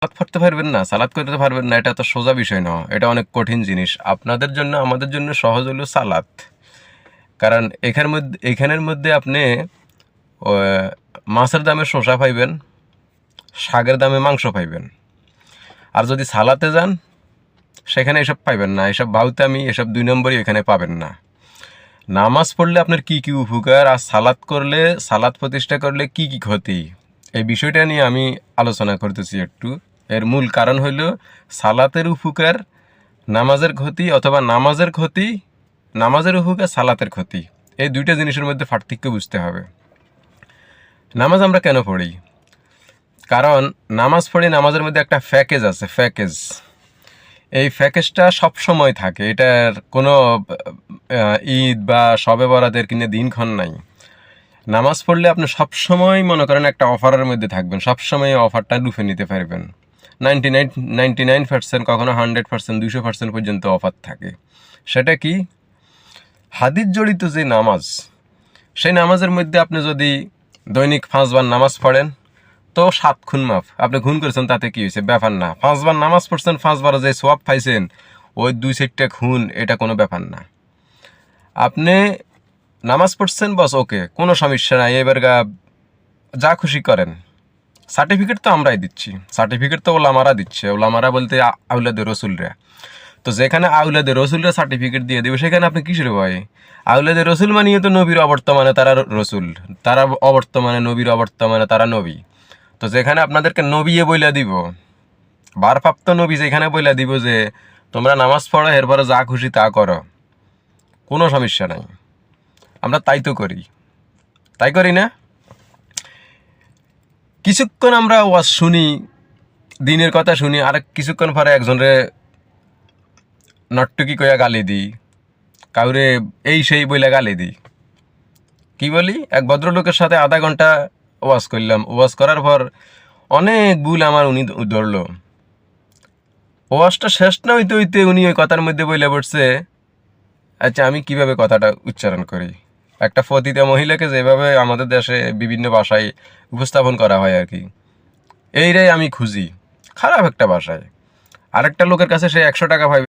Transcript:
সালাদ পড়তে পারবেন না, সালাদ করতে পারবেন না, এটা তো সোজা বিষয় না, এটা অনেক কঠিন জিনিস। আপনাদের জন্য আমাদের জন্য সহজ হলো সালাদ। কারণ এখানের মধ্যে আপনি মাছের দামে শসা পাইবেন, শাকের দামে মাংস পাইবেন। আর যদি সালাতে যান সেখানে এসব পাইবেন না, এসব ভাউতামি, এসব 2 নম্বরই এখানে পাবেন না। নামাজ পড়লে আপনার কি কি উপকার, আর সালাত করলে, সালাত প্রতিষ্ঠা করলে কি কি ক্ষতি, এই বিষয়টা নিয়ে আমি আলোচনা করতেছি একটু। এর মূল কারণ হইল সালাতের উপকার, নামাজের ক্ষতি, অথবা নামাজের ক্ষতি, নামাজের উপকার, সালাতের ক্ষতি। এই দুইটা জিনিসের মধ্যে পার্থক্য বুঝতে হবে। নামাজ আমরা কেন পড়ি? কারণ নামাজ পড়ি, নামাজের মধ্যে একটা প্যাকেজ আছে, প্যাকেজ। এই প্যাকেজটা সব সময় থাকে, এটার কোনো ঈদ বা শবে বরাতের কিনে দিনক্ষণ নাই। নামাজ পড়লে আপনি সবসময় মনে করেন একটা অফারের মধ্যে থাকবেন, সবসময় অফারটা লুফে নিতে পারবেন। 99%, কখনো 100%, 200% পর্যন্ত অফার থাকে। সেটা কি? হাদিস জড়িত যে নামাজ, সেই নামাজের মধ্যে আপনি যদি দৈনিক 5 বার নামাজ পড়েন তো 7 খুন মাফ। আপনি খুন করেছেন তাতে কি হয়েছে? ব্যাপার না। 5 বার নামাজ পড়ছেন, 5 বার যে সোয়াব পাইছেন, ওই 2-4টা খুন, এটা কোনো ব্যাপার না। আপনি নামাজ পড়ছেন, বস, ওকে, কোনো সমস্যা নাই, এবার যা খুশি করেন। সার্টিফিকেট তো আমরাই দিচ্ছি, সার্টিফিকেট তো ওলামারা দিচ্ছে। ওলামারা বলতে আউলাদে রসুলরা। তো যেখানে আউলাদে রসুলরা সার্টিফিকেট দিয়ে দেবে, সেখানে আপনি কিসের ভয়? আউলাদে রসুল মানিয়ে তো নবীর অবর্তমানে তারা রসুল, তারা অবর্তমানে নবীর অবর্তমানে তারা নবী। তো যেখানে আপনাদেরকে নবীয়ে বইলা দিব, ভারপ্রাপ্ত নবী যেখানে বইলা দিব যে তোমরা নামাজ পড়ো, এরপরে যা খুশি তা করো, কোনো সমস্যা নাই, আমরা তাই তো করি, তাই করি না? কিছুক্ষণ আমরা ওয়াজ শুনি, দিনের কথা শুনি, আর কিছুক্ষণ পরে একজনরে নটটুকি কইয়া গালি দিই, কাউরে এই সেই বইলা গালি দিই। কি বলি? এক ভদ্রলোকের সাথে আধা ঘন্টা ওয়াজ করলাম, ওয়াজ করার পর অনেক ভুল আমার উনি ধরলো। ওয়াজটা শেষ না হইতে হইতে উনি ওই কথার মধ্যে বইলা পড়ছে, আচ্ছা আমি কিভাবে কথাটা উচ্চারণ করি। একটা পতিতা মহিলাকে যেভাবে আমাদের দেশে বিভিন্ন ভাষায় উপস্থাপন করা হয় আর কি, এইটাই আমি খুঁজি, খারাপ একটা ভাষায়। আরেকটা লোকের কাছে সে 100 টাকা পাইবে।